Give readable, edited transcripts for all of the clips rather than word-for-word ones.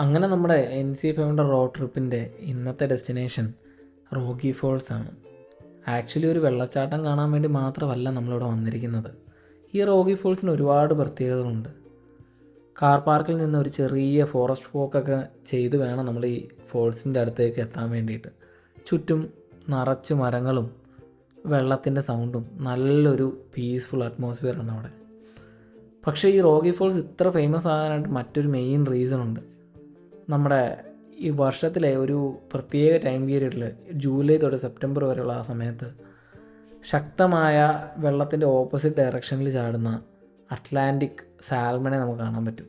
അങ്ങനെ നമ്മുടെ NC500 road ട്രിപ്പിൻ്റെ ഇന്നത്തെ ഡെസ്റ്റിനേഷൻ റോക്കി ഫോൾസ് ആണ്. ആക്ച്വലി ഒരു വെള്ളച്ചാട്ടം കാണാൻ വേണ്ടി മാത്രമല്ല നമ്മളിവിടെ വന്നിരിക്കുന്നത്. ഈ റോക്കി ഫോൾസിന് ഒരുപാട് പ്രത്യേകതകളുണ്ട്. കാർ പാർക്കിൽ നിന്ന് ഒരു ചെറിയ ഫോറസ്റ്റ് വോക്കൊക്കെ ചെയ്ത് വേണം നമ്മൾ ഈ ഫോൾസിൻ്റെ അടുത്തേക്ക് എത്താൻ വേണ്ടിയിട്ട്. ചുറ്റും നിറച്ച് മരങ്ങളും വെള്ളത്തിൻ്റെ സൗണ്ടും നല്ലൊരു പീസ്ഫുൾ അറ്റ്മോസ്ഫിയറാണ് അവിടെ. പക്ഷേ ഈ റോക്കി ഫോൾസ് ഇത്ര ഫേമസ് ആകാനായിട്ട് മറ്റൊരു മെയിൻ റീസൺ ഉണ്ട്. നമ്മുടെ ഈ വർഷത്തിലെ ഒരു പ്രത്യേക ടൈം പീരീഡിൽ ജൂലൈ തൊട്ട് സെപ്റ്റംബർ വരെയുള്ള ആ സമയത്ത് ശക്തമായ വെള്ളത്തിൻ്റെ ഓപ്പോസിറ്റ് ഡയറക്ഷനിൽ ചാടുന്ന അറ്റ്ലാന്റിക് സാൽമണെ നമുക്ക് കാണാൻ പറ്റും.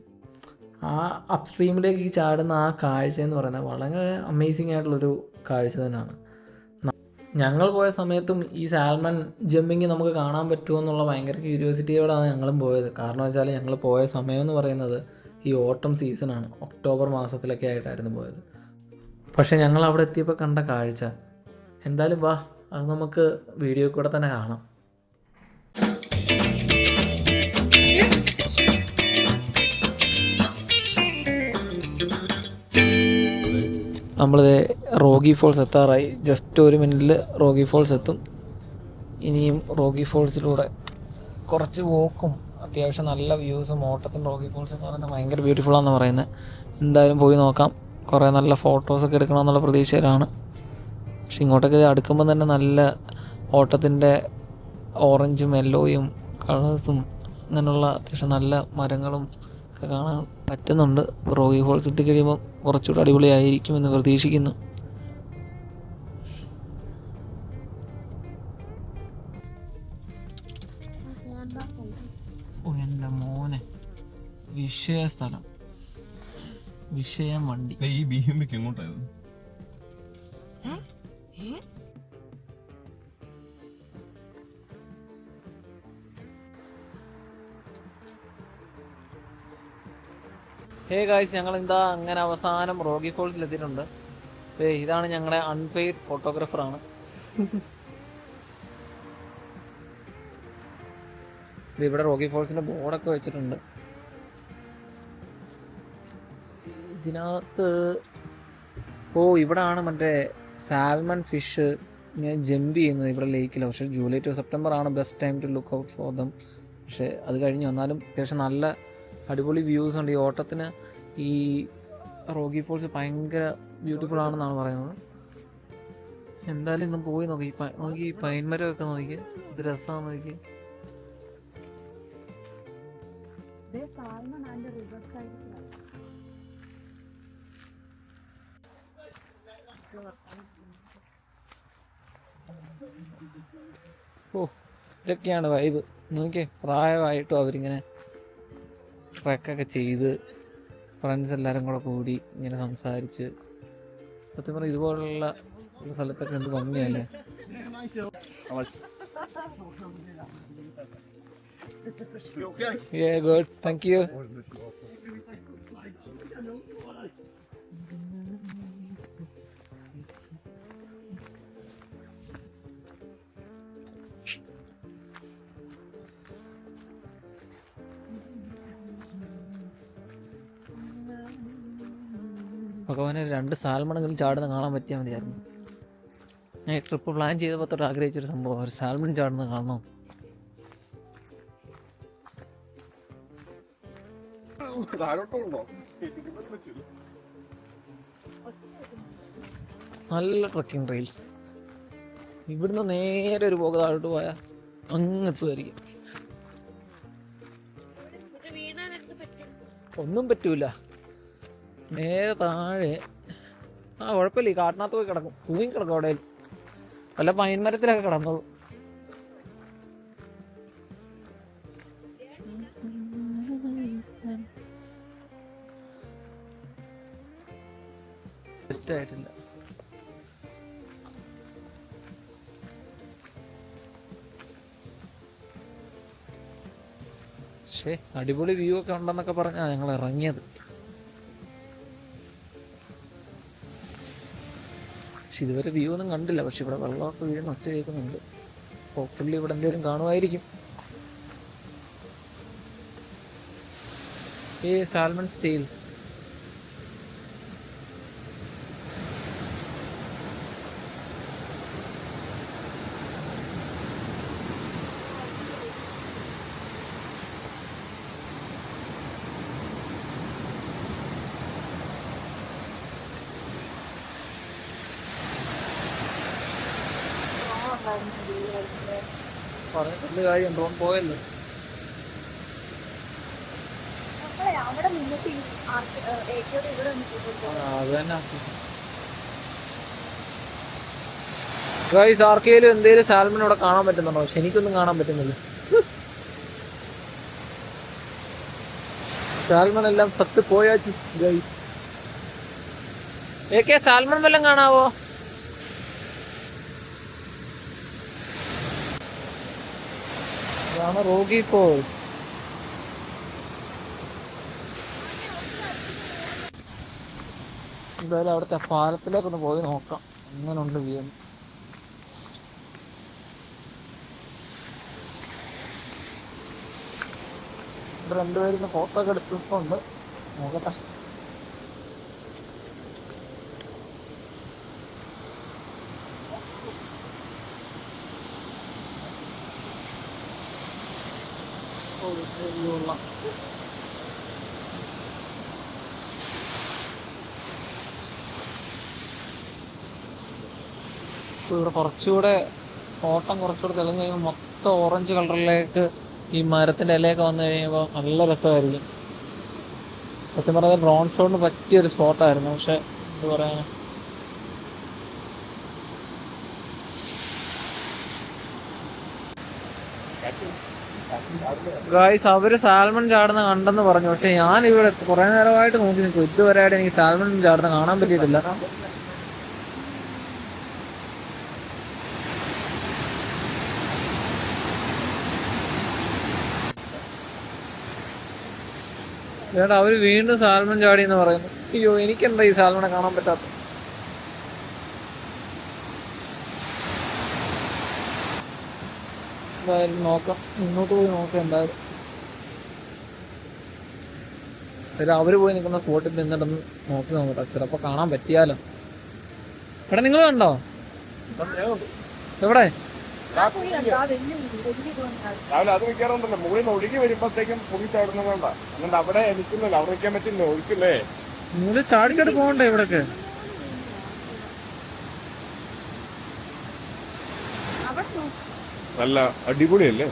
ആ അപ്സ്ട്രീമിലേക്ക് ചാടുന്ന ആ കാഴ്ച എന്ന് പറയുന്നത് വളരെ അമേസിംഗ് ആയിട്ടുള്ളൊരു കാഴ്ച തന്നെയാണ്. ഞങ്ങൾ പോയ സമയത്തും ഈ സാൽമൺ ജമ്പിങ് നമുക്ക് കാണാൻ പറ്റുമോ എന്നുള്ള ഭയങ്കര ക്യൂരിയോസിറ്റിയോടാണ് ഞങ്ങളും പോയത്. കാരണം വെച്ചാൽ ഞങ്ങൾ പോയ സമയം എന്ന് പറയുന്നത് ഈ ഓട്ടം സീസണാണ്, ഒക്ടോബർ മാസത്തിലൊക്കെ ആയിട്ടായിരുന്നു പോയത്. പക്ഷേ ഞങ്ങൾ അവിടെ എത്തിയപ്പോൾ കണ്ട കാഴ്ച എന്തായാലും വാ, അത് നമുക്ക് വീഡിയോ കൂടെ തന്നെ കാണാം. നമ്മളിത് റോക്കി ഫോൾസ് എത്താറായി. ജസ്റ്റ് ഒരു മിനിറ്റിൽ റോക്കി ഫോൾസ് എത്തും. ഇനിയും റോക്കി ഫോൾസിലൂടെ കുറച്ച് വോക്കും അത്യാവശ്യം നല്ല വ്യൂസും. ഓട്ടത്തിൻ്റെ റോക്കി ഫോൾസ് എന്ന് പറയുന്നത് ഭയങ്കര ബ്യൂട്ടിഫുള്ളാണെന്ന് പറയുന്നത്. എന്തായാലും പോയി നോക്കാം. കുറേ നല്ല ഫോട്ടോസൊക്കെ എടുക്കണമെന്നുള്ള പ്രതീക്ഷയിലാണ്. പക്ഷെ ഇങ്ങോട്ടൊക്കെ അടുക്കുമ്പോൾ തന്നെ നല്ല ഓട്ടത്തിൻ്റെ ഓറഞ്ചും യെല്ലോയും കളേഴ്സും അങ്ങനെയുള്ള അത്യാവശ്യം നല്ല മരങ്ങളും ഒക്കെ കാണാൻ പറ്റുന്നുണ്ട്. റോക്കി ഫോൾസ് എത്തിക്കഴിയുമ്പോൾ കുറച്ചുകൂടി അടിപൊളിയായിരിക്കുമെന്ന് പ്രതീക്ഷിക്കുന്നു. ഓ എൻ്റെ മോനെ, വിഷയ സ്ഥലം, വിഷയം വണ്ടി. ഈ BMWക്ക് എങ്ങോട്ടായിരുന്നു? ഹേ ഗായ്സ്, ഞങ്ങൾ എന്താ അങ്ങനെ അവസാനം റോക്കി ഫോൾസിൽ എത്തിയിട്ടുണ്ട്. ഇതാണ് ഞങ്ങളുടെ അൺപെയ്ഡ് ഫോട്ടോഗ്രാഫറാണ്. ഇവിടെ റോക്കി ഫോൾസിൻ്റെ ബോർഡൊക്കെ വെച്ചിട്ടുണ്ട്. ഇതിനകത്ത് ഇവിടാണ് മറ്റേ സാൽമൺ ഫിഷ് ഇങ്ങനെ ജമ്പ് ചെയ്യുന്നത് ഇവിടെ ലേക്കിൽ. പക്ഷേ ജൂലൈ ടു സെപ്റ്റംബർ ആണ് best time to look out for them. പക്ഷേ അത് കഴിഞ്ഞ് വന്നാലും അത്യാവശ്യം നല്ല അടിപൊളി വ്യൂസ് ഉണ്ട്. ഈ ഓട്ടത്തിന് ഈ റോക്കി ഫോൾസ് ഭയങ്കര ബ്യൂട്ടിഫുൾ ആണെന്നാണ് പറയുന്നത്. എന്തായാലും ഇന്ന് പോയി നോക്കി ഈ പൈൻമരമൊക്കെ നോക്കി, ഇത് രസമാണ് നോക്കി. ഇതൊക്കെയാണ് വൈബ്. നോക്കിയേ, പ്രായമായിട്ടും അവരിങ്ങനെ ട്രക്കൊക്കെ ചെയ്ത് ഫ്രണ്ട്സ് എല്ലാവരും കൂടെ കൂടി ഇങ്ങനെ സംസാരിച്ച്, സത്യം പറഞ്ഞാൽ ഇതുപോലുള്ള സ്ഥലത്തൊക്കെ എന്ത് ഭംഗിയല്ലേ. Yeah, good. Thank you. ഭഗവാനെ, 2 സാൽമണെങ്കിലും ചാടുന്ന കാണാൻ പറ്റിയാൽ മതിയായിരുന്നു. ഞാൻ ഈ ട്രിപ്പ് പ്ലാൻ ചെയ്തപ്പോൾ തൊട്ട് ആഗ്രഹിച്ചൊരു സംഭവം, ഒരു സാൽമൺ ചാടുന്നത് കാണണം. നല്ല ട്രക്കിംഗ് ട്രെയിൽസ്. ഇവിടുന്ന് നേരെ ഒരു പോക്ക് താഴോട്ട് പോയാൽ അങ്ങ് എത്തുമായിരിക്കും. ഒന്നും പറ്റൂല, നേരെ താഴെ. കുഴപ്പമില്ല, ഈ കാട്ടിനകത്ത് പോയി കിടക്കും, തൂങ്ങി കിടക്കും. അവിടെ വല്ല പൈൻമരത്തിലൊക്കെ കിടന്നോളൂ. സെറ്റായിട്ടില്ല. പക്ഷേ അടിപൊളി വ്യൂ ഒക്കെ ഉണ്ടെന്നൊക്കെ പറഞ്ഞാൽ ഞങ്ങൾ ഇറങ്ങിയത്. പക്ഷെ ഇതുവരെ വ്യൂ ഒന്നും കണ്ടില്ല. പക്ഷെ ഇവിടെ വെള്ളമൊക്കെ വീഴുന്ന ഒച്ച കേൾക്കുന്നുണ്ട്. ഹോപ്പ്ഫുള്ളി ഇവിടെ എന്തെങ്കിലും കാണുമായിരിക്കും. സാൽമൺ സ്റ്റീൽ പറഞ്ഞിട്ടുണ്ട് കാര്യം ഡ്രോൺ പോയല്ലോ. അത് തന്നെ ഗൈസ്. ആർക്കെങ്കിലും എന്തേലും സാൽമൺ ഇവിടെ കാണാൻ പറ്റുന്നുണ്ടോ? പക്ഷെ എനിക്കൊന്നും കാണാൻ പറ്റുന്നില്ല. സാൽമൺ എല്ലാം സത്ത് പോയാച്ച് ഗൈസ്. സാൽമൺ വല്ലതും കാണാവോ? ഇതാണ് റോഗി ഫോൾസ്. എന്തായാലും അവിടുത്തെ പാലത്തിലേക്കൊന്ന് പോയി നോക്കാം എങ്ങനെയുണ്ട് വ്യൂ. രണ്ടുപേരും ഫോട്ടോ ഒക്കെ എടുത്തിട്ടുണ്ട്. നോക്കട്ടെ. ഇവിടെ കുറച്ചുകൂടെ ഓട്ടം കുറച്ചുകൂടെ തെളിഞ്ഞ് കഴിയുമ്പോൾ മൊത്തം ഓറഞ്ച് കളറിലേക്ക് ഈ മരത്തിൻ്റെ ഇലയൊക്കെ വന്നു കഴിയുമ്പോൾ നല്ല രസമായിരിക്കും. സത്യം പറഞ്ഞാൽ ഡ്രോൺ ഷോട്ടിന് പറ്റിയൊരു സ്പോട്ടായിരുന്നു. പക്ഷെ എന്ത് പറയാൻ, ഗായ്സ് അവര് സാൽമൺ ചാടുന്ന കണ്ടെന്ന് പറഞ്ഞു. പക്ഷെ ഞാൻ ഇവിടെ കുറെ നേരമായിട്ട് നോക്കി നിൽക്കും. ഇതുവരെയായിട്ട് എനിക്ക് സാൽമൺ ചാടുന്ന കാണാൻ പറ്റിയിട്ടില്ല. ചേട്ടാ അവര് വീണ്ടും സാൽമൺ ചാടി എന്ന് പറയുന്നു. അയ്യോ, എനിക്കെന്താ ഈ സാൽമണെ കാണാൻ പറ്റാത്ത? എന്തായാലും നോക്കാം, മുന്നോട്ട് പോയി നോക്കാം എന്തായാലും. അവര് പോയി നിൽക്കുന്ന സ്പോട്ടിൽ നിന്നിട്ടൊന്ന് നോക്കി നോക്കട്ടെ, ചിലപ്പോ കാണാൻ പറ്റിയാലോ. എടാ നിങ്ങൾ കണ്ടോ? എവിടെ? രാവിലെ അത് വെക്കാറുണ്ടല്ലോ, മുകളിൽ നിന്ന് ഒഴുകി വരുമ്പോഴത്തേക്കും പുളി ചാടുന്ന വേണ്ട. എന്നിട്ട് അവിടെ നിൽക്കുന്നില്ല, അവിടെ വെക്കാൻ പറ്റില്ല, ഒഴുക്കില്ലേ. നിങ്ങൾ ചാടിക്കട്ട് പോകണ്ടേ ഇവിടൊക്കെ? നല്ല അടിപൊളിയല്ലേ,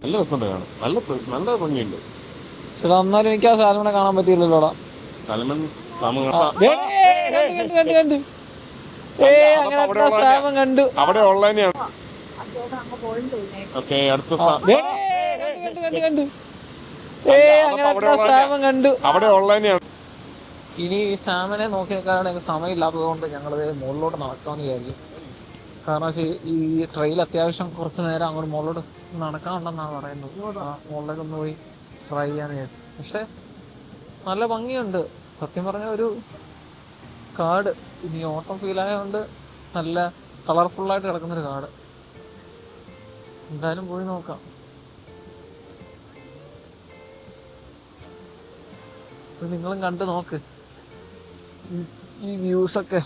നല്ല രസമുണ്ട് കാണാൻ, നല്ല ഭംഗിയുണ്ട്. ചേട്ടാ എന്നാലും എനിക്ക് ആ സാൽമണെ കാണാൻ പറ്റിയില്ലല്ലോടാ. സാൽമൺ കണ്ടു അവിടെ ഉള്ളതന്നെയാണ്. ഓക്കെ, അടുത്ത അവിടെ ഉള്ളതന്നെയാണ്. ഇനി ഈ സാമനെ നോക്കി നിൽക്കാനാണ് ഞങ്ങൾക്ക് സമയമില്ലാത്തത് കൊണ്ട് ഞങ്ങൾ മുകളിലോട്ട് നടക്കാമെന്ന് വിചാരിച്ചു. കാരണം ഈ ട്രെയിൽ അത്യാവശ്യം കുറച്ച് നേരം അങ്ങോട്ട് മുകളിലോട്ട് നടക്കാനുണ്ടെന്നാണ് പറയുന്നത്. മുകളിലേക്ക് ഒന്ന് പോയി ട്രൈ ചെയ്യാന്ന് വിചാരിച്ചു. പക്ഷെ നല്ല ഭംഗിയുണ്ട് സത്യം പറഞ്ഞ. ഒരു കാട് ഇനി ഓട്ടം ഫീലായതുകൊണ്ട് നല്ല കളർഫുള്ളായിട്ട് കിടക്കുന്നൊരു കാട്. എന്തായാലും പോയി നോക്കാം. നിങ്ങളും കണ്ടു നോക്ക് ഈ വ്യൂസൊക്കെ.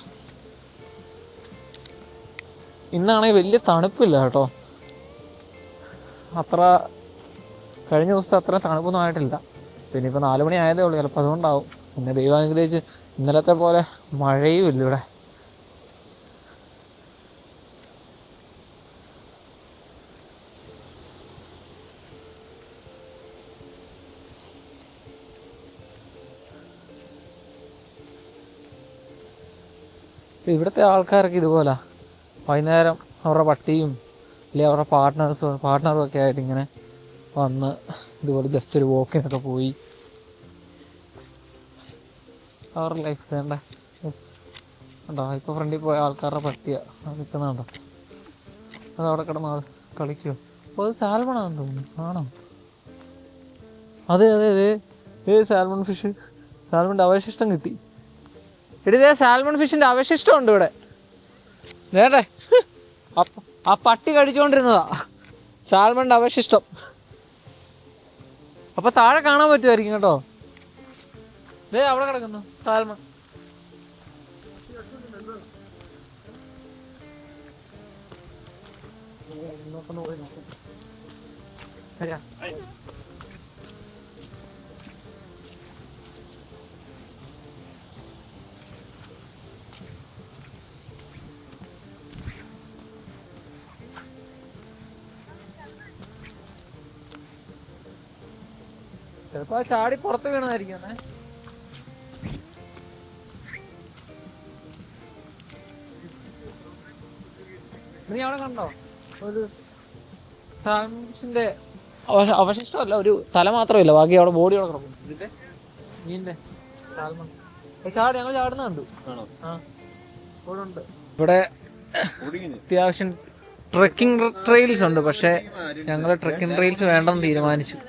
ഇന്നാണെങ്കിൽ വലിയ തണുപ്പില്ല കേട്ടോ, അത്ര കഴിഞ്ഞ ദിവസത്തെ അത്ര തണുപ്പൊന്നും ആയിട്ടില്ല. പിന്നെ ഇപ്പോൾ 4 മണി ആയതേ ഉള്ളൂ, ചിലപ്പോൾ അതുകൊണ്ടാവും. പിന്നെ ദൈവാനുഗ്രഹിച്ച് ഇന്നലത്തെ പോലെ മഴയും ഇല്ല ഇവിടെ. ഇവിടുത്തെ ആൾക്കാരൊക്കെ ഇതുപോലെ വൈകുന്നേരം അവരുടെ പട്ടിയും അല്ലെങ്കിൽ അവരുടെ പാർട്ട്ണറും ഒക്കെ ആയിട്ട് ഇങ്ങനെ വന്ന് ഇതുപോലെ ജസ്റ്റ് ഒരു വോക്കിനൊക്കെ പോയി അവരുടെ ലൈഫ് വേണ്ട ഉണ്ടോ. ഇപ്പോൾ ഫ്രണ്ടിൽ പോയ ആൾക്കാരുടെ പട്ടിയാണ് നിൽക്കുന്നുണ്ടോ, അത് അവിടെ കിടന്ന് കളിക്കുമോ? അപ്പോൾ അത് സാൽമണാണെന്ന് തോന്നുന്നു. ആണോ? അതെ അതെ അതെ, സാൽമൺ ഫിഷ്, സാൽമണിൻ്റെ അവശിഷ്ടം കിട്ടി. ഇടേ സാൽമൺ ഫിഷിൻ്റെ അവശിഷ്ടം ഉണ്ട് ഇവിടെ. നേട്ടെ ആ പട്ടി കടിച്ചുകൊണ്ടിരുന്നതാ സാൽമണിൻ്റെ അവശിഷ്ടം. അപ്പോൾ താഴെ കാണാൻ പറ്റുമായിരിക്കും കേട്ടോ. അവിടെ കിടക്കുന്നു സാൽമൺ. ചിലപ്പോ ചാടി പുറത്ത് വീണതായിരിക്കും. നീ അവിടെ കണ്ടോ ഒരു സാൽമൺഫിഷിന്റെ അവശിഷ്ടമല്ല, ഒരു തല മാത്രമല്ല, ബാക്കി അവിടെ ബോഡി അവിടെ കിടക്കും. ഇതിന്റെ മീനിന്റെ സാൽമൺ ഞങ്ങൾ ചാടുന്ന കണ്ടു. ഇവിടെ അത്യാവശ്യം ട്രെക്കിംഗ് ട്രെയിൽസ് ഉണ്ട്, പക്ഷെ ഞങ്ങൾ ട്രെക്കിംഗ് ട്രെയിൽസ് വേണ്ടെന്ന് തീരുമാനിച്ചു.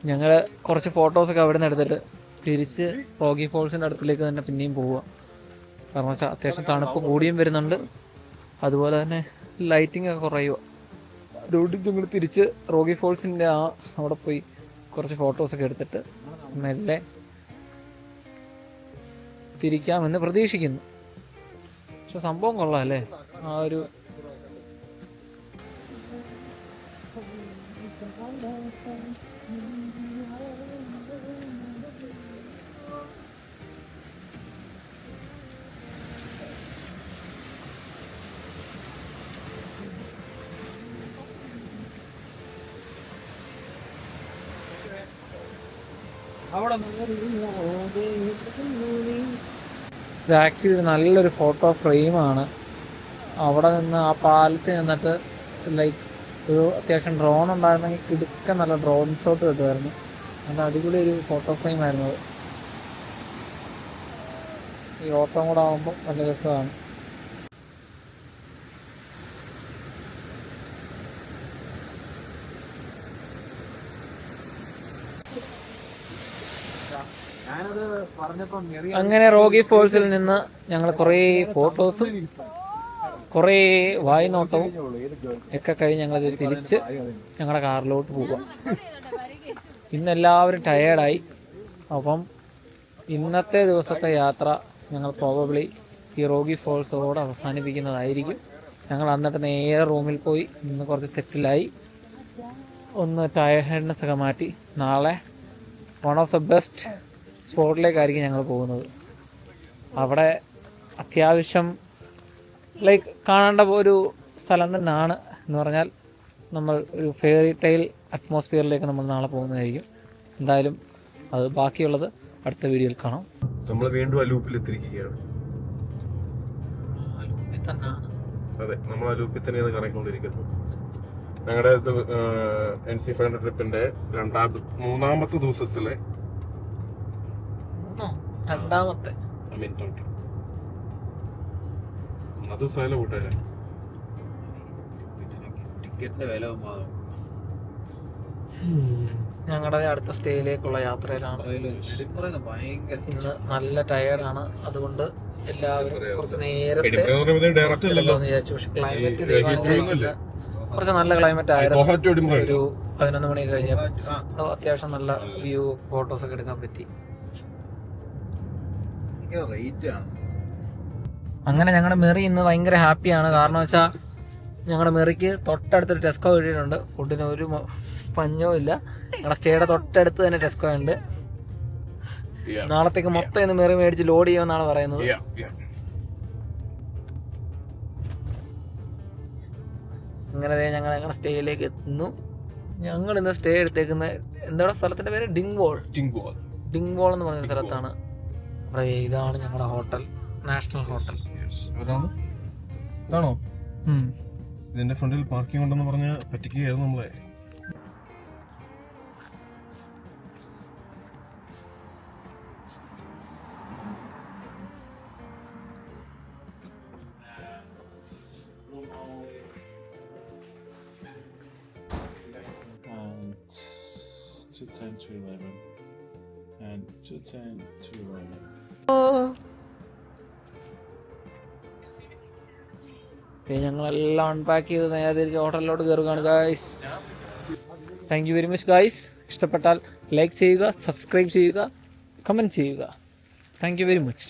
ഞങ്ങൾ കുറച്ച് ഫോട്ടോസൊക്കെ അവിടെ നിന്ന് എടുത്തിട്ട് തിരിച്ച് റോഗി ഫോൾസിൻ്റെ അടുത്തിലേക്ക് തന്നെ പിന്നെയും പോവുക. കാരണം വെച്ചാൽ അത്യാവശ്യം തണുപ്പ് കൂടിയും വരുന്നുണ്ട്, അതുപോലെ തന്നെ ലൈറ്റിംഗ് ഒക്കെ കുറയുക. അതുകൊണ്ട് ഞങ്ങൾ തിരിച്ച് റോഗി ഫോൾസിൻ്റെ അവിടെ പോയി കുറച്ച് ഫോട്ടോസൊക്കെ എടുത്തിട്ട് മെല്ലെ തിരിക്കാമെന്ന് പ്രതീക്ഷിക്കുന്നു. പക്ഷെ സംഭവം കൊള്ളാം അല്ലേ? ആ ഒരു ഇത് ആക്ച്വലി നല്ലൊരു ഫോട്ടോ ഫ്രെയിമാണ്. അവിടെ നിന്ന് ആ പാലത്തിൽ നിന്നിട്ട് ലൈക്ക് ഒരു അത്യാവശ്യം ഡ്രോൺ ഉണ്ടായിരുന്നെങ്കിൽ കിടുക്കൻ നല്ല ഡ്രോൺ ഷോട്ട് കിട്ടുമായിരുന്നു. നല്ല അടിപൊളി ഒരു ഫോട്ടോ ഫ്രെയിം ആയിരുന്നു അത്. ഈ ഓട്ടം കൂടെ ആകുമ്പോൾ നല്ല രസമാണ്. അങ്ങനെ റോഗി ഫോൾസിൽ നിന്ന് ഞങ്ങൾ കുറേ ഫോട്ടോസും കുറേ വായ്നോട്ടവും ഒക്കെ കഴിഞ്ഞ് ഞങ്ങൾ തിരിച്ച് ഞങ്ങളുടെ കാറിലോട്ട് പോവുക. ഇന്നെല്ലാവരും ടയേർഡായി. അപ്പം ഇന്നത്തെ ദിവസത്തെ യാത്ര ഞങ്ങൾ പ്രോബബ്ലി ഈ റോഗി ഫോൾസോട് അവസാനിപ്പിക്കുന്നതായിരിക്കും. ഞങ്ങൾ എന്നിട്ട് നേരെ റൂമിൽ പോയി ഇന്ന് കുറച്ച് സെറ്റിലായി, ഒന്ന് ടയർഡ്നെസ് ഒക്കെ മാറ്റി നാളെ വൺ ഓഫ് ദ ബെസ്റ്റ് സ്പോട്ടിലേക്കായിരിക്കും ഞങ്ങൾ പോകുന്നത്. അവിടെ അത്യാവശ്യം ലൈക്ക് കാണേണ്ട ഒരു സ്ഥലം തന്നെയാണ്. എന്ന് പറഞ്ഞാൽ നമ്മൾ ഒരു ഫെയറി ടൈൽ അറ്റ്മോസ്ഫിയറിലേക്ക് നമ്മൾ നാളെ പോകുന്നതായിരിക്കും. എന്തായാലും അത് ബാക്കിയുള്ളത് അടുത്ത വീഡിയോയിൽ കാണാം. നമ്മൾ വീണ്ടും അലൂപ്പിൽ എത്തിയിരിക്കുകയാണ്. അതെ, നമ്മൾ അലൂപ്പിൽ തന്നെയാണ് കറങ്ങിക്കൊണ്ടിരിക്കുന്നത്. ഞങ്ങളുടെ NC500 ട്രിപ്പിന്റെ മൂന്നാമത്തെ ദിവസത്തിലെ ദിവസമായാലും കൂട്ടല്ലേ ടിക്കറ്റിന്റെ വില. ഞങ്ങളുടെ അടുത്ത സ്റ്റേയിലേക്കുള്ള യാത്രയിലാണ്. ഇന്ന് നല്ല ടയേർഡാണ്, അതുകൊണ്ട് എല്ലാവരും കുറച്ച് നേരത്തെ വിചാരിച്ചു. പക്ഷെ ക്ലൈമറ്റ് കുറച്ച് നല്ല ക്ലൈമറ്റ് ആയിരുന്നു. ഒരു 11 മണി കഴിഞ്ഞപ്പോൾ അത്യാവശ്യം നല്ല വ്യൂ ഫോട്ടോസ് ഒക്കെ എടുക്കാൻ പറ്റി. അങ്ങനെ ഞങ്ങളുടെ മെറി ഇന്ന് ഭയങ്കര ഹാപ്പിയാണ്. കാരണം വെച്ചാൽ ഞങ്ങളുടെ മെറിക്ക് തൊട്ടടുത്തൊരു ടെസ്കോ കിട്ടിയിട്ടുണ്ട്. ഫുഡിന് ഒരു പഞ്ഞവും ഇല്ല. ഞങ്ങളുടെ സ്റ്റേയുടെ തൊട്ടടുത്ത് തന്നെ ടെസ്കോ ഉണ്ട്. നാളത്തേക്ക് മൊത്തം ഇന്ന് മെറി മേടിച്ച് ലോഡ് ചെയ്യുമെന്നാണ് പറയുന്നത്. അങ്ങനെ ഞങ്ങൾ ഞങ്ങളുടെ സ്റ്റേയിലേക്ക് എത്തുന്നു. ഞങ്ങൾ ഇന്ന് സ്റ്റേ എടുത്തേക്കുന്ന എന്താണ് സ്ഥലത്തിന്റെ പേര്? ഡിംഗ്വോൾ എന്ന് പറഞ്ഞ സ്ഥലത്താണ്. അവിടെ ഇതാണ് ഞങ്ങളുടെ ഹോട്ടൽ, നാഷണൽ ഹോട്ടൽ. ഇതാണോ? ഇതിന്റെ ഫ്രണ്ടിൽ പാർക്കിംഗ് ഉണ്ടെന്ന് പറഞ്ഞ് പറ്റിക്കുകയായിരുന്നു നമ്മളെ. ഞങ്ങളെല്ലാം അൺപാക്ക് ചെയ്ത് നേരെ തിരിച്ച് ഹോട്ടലിലോട്ട് കയറുകയാണ് guys. Thank you very much guys. ഇഷ്ടപ്പെട്ടാൽ ലൈക്ക് ചെയ്യുക, സബ്സ്ക്രൈബ് ചെയ്യുക, കമൻറ്റ് ചെയ്യുക. Thank you very much.